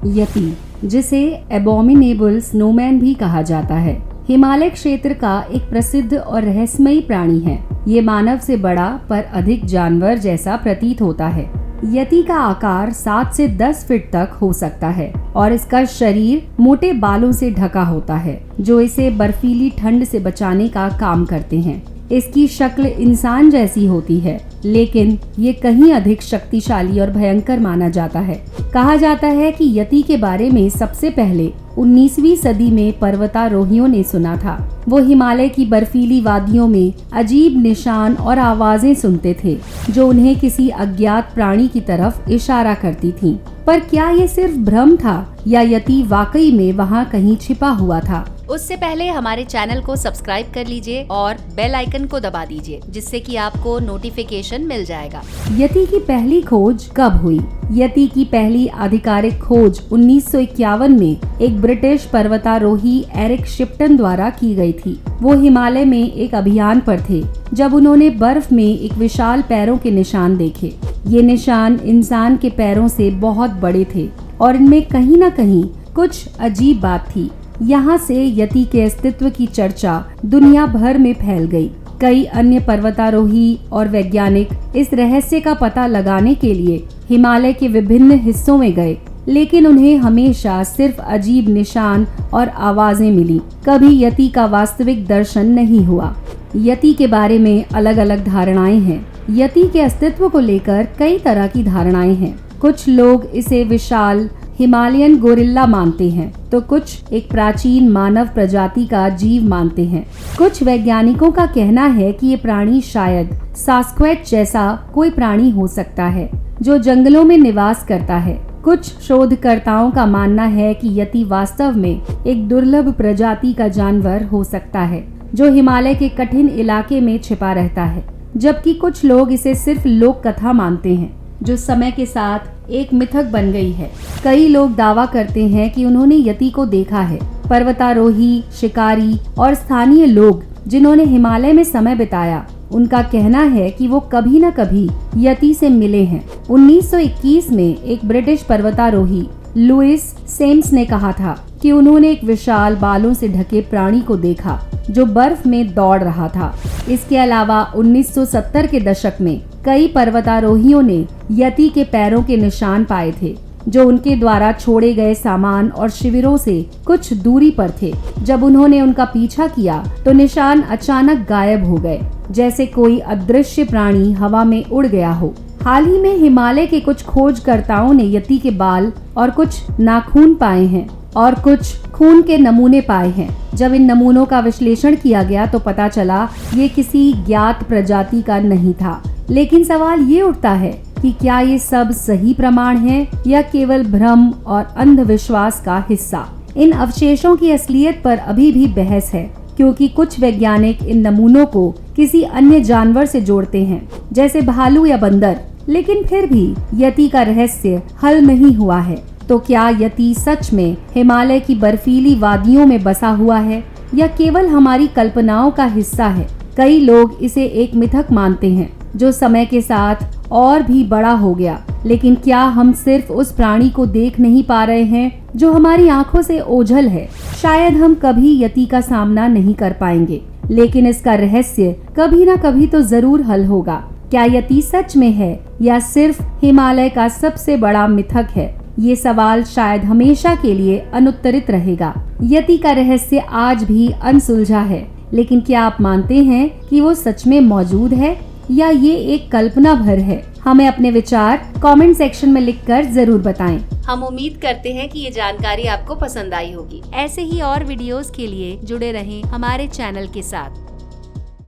यति, जिसे abominable snowman भी कहा जाता है, हिमालय क्षेत्र का एक प्रसिद्ध और रहस्यमयी प्राणी है। ये मानव से बड़ा पर अधिक जानवर जैसा प्रतीत होता है। यति का आकार 7 से 10 फीट तक हो सकता है और इसका शरीर मोटे बालों से ढका होता है, जो इसे बर्फीली ठंड से बचाने का काम करते हैं। इसकी शक्ल इंसान जैसी होती है, लेकिन ये कहीं अधिक शक्तिशाली और भयंकर माना जाता है। कहा जाता है कि यति के बारे में सबसे पहले 19वीं सदी में पर्वतारोहियों ने सुना था। वो हिमालय की बर्फीली वादियों में अजीब निशान और आवाजें सुनते थे, जो उन्हें किसी अज्ञात प्राणी की तरफ इशारा करती थीं। पर क्या ये सिर्फ भ्रम था या यति वाकई में वहाँ कहीं छिपा हुआ था? उससे पहले हमारे चैनल को सब्सक्राइब कर लीजिए और बेल आइकन को दबा दीजिए, जिससे कि आपको नोटिफिकेशन मिल जाएगा। यति की पहली खोज कब हुई? यति की पहली आधिकारिक खोज 1951 में एक ब्रिटिश पर्वतारोही एरिक शिप्टन द्वारा की गई थी। वो हिमालय में एक अभियान पर थे जब उन्होंने बर्फ में एक विशाल पैरों के निशान देखे। ये निशान इंसान के पैरों से बहुत बड़े थे और इनमें कहीं न कहीं कुछ अजीब बात थी। यहाँ से यति के अस्तित्व की चर्चा दुनिया भर में फैल गई। कई अन्य पर्वतारोही और वैज्ञानिक इस रहस्य का पता लगाने के लिए हिमालय के विभिन्न हिस्सों में गए, लेकिन उन्हें हमेशा सिर्फ अजीब निशान और आवाजें मिली। कभी यति का वास्तविक दर्शन नहीं हुआ। यति के बारे में अलग अलग धारणाएं हैं। यति के अस्तित्व को लेकर कई तरह की धारणाएं हैं। कुछ लोग इसे विशाल हिमालयन गोरिल्ला मानते हैं, तो कुछ एक प्राचीन मानव प्रजाति का जीव मानते हैं। कुछ वैज्ञानिकों का कहना है कि ये प्राणी शायद सास्क्वैच जैसा कोई प्राणी हो सकता है, जो जंगलों में निवास करता है। कुछ शोधकर्ताओं का मानना है कि यति वास्तव में एक दुर्लभ प्रजाति का जानवर हो सकता है, जो हिमालय के कठिन इलाके में छिपा रहता है। जबकि कुछ लोग इसे सिर्फ लोक कथा मानते हैं, जो समय के साथ एक मिथक बन गई है। कई लोग दावा करते हैं कि उन्होंने यति को देखा है। पर्वतारोही, शिकारी और स्थानीय लोग जिन्होंने हिमालय में समय बिताया, उनका कहना है कि वो कभी न कभी यति से मिले हैं। 1921 में एक ब्रिटिश पर्वतारोही लुइस सेम्स ने कहा था कि उन्होंने एक विशाल बालों से ढके प्राणी को देखा जो बर्फ में दौड़ रहा था। इसके अलावा 1970 के दशक में कई पर्वतारोहियों ने यति के पैरों के निशान पाए थे, जो उनके द्वारा छोड़े गए सामान और शिविरों से कुछ दूरी पर थे। जब उन्होंने उनका पीछा किया तो निशान अचानक गायब हो गए, जैसे कोई अदृश्य प्राणी हवा में उड़ गया हो। हाल ही में हिमालय के कुछ खोजकर्ताओं ने यति के बाल और कुछ नाखून पाए हैं और कुछ खून के नमूने पाए हैं। जब इन नमूनों का विश्लेषण किया गया तो पता चला ये किसी ज्ञात प्रजाति का नहीं था। लेकिन सवाल ये उठता है कि क्या ये सब सही प्रमाण है या केवल भ्रम और अंधविश्वास का हिस्सा? इन अवशेषों की असलियत पर अभी भी बहस है, क्योंकि कुछ वैज्ञानिक इन नमूनों को किसी अन्य जानवर से जोड़ते हैं, जैसे भालू या बंदर। लेकिन फिर भी यति का रहस्य हल नहीं हुआ है। तो क्या यति सच में हिमालय की बर्फीली वादियों में बसा हुआ है या केवल हमारी कल्पनाओं का हिस्सा है? कई लोग इसे एक मिथक मानते हैं जो समय के साथ और भी बड़ा हो गया। लेकिन क्या हम सिर्फ उस प्राणी को देख नहीं पा रहे हैं जो हमारी आंखों से ओझल है? शायद हम कभी यति का सामना नहीं कर पाएंगे, लेकिन इसका रहस्य कभी ना कभी तो जरूर हल होगा। क्या यति सच में है या सिर्फ हिमालय का सबसे बड़ा मिथक है? ये सवाल शायद हमेशा के लिए अनुत्तरित रहेगा। यति का रहस्य आज भी अनसुलझा है, लेकिन क्या आप मानते हैं कि वो सच में मौजूद है या ये एक कल्पना भर है? हमें अपने विचार कमेंट सेक्शन में लिखकर जरूर बताएं। हम उम्मीद करते हैं कि ये जानकारी आपको पसंद आई होगी। ऐसे ही और वीडियोस के लिए जुड़े रहें हमारे चैनल के साथ।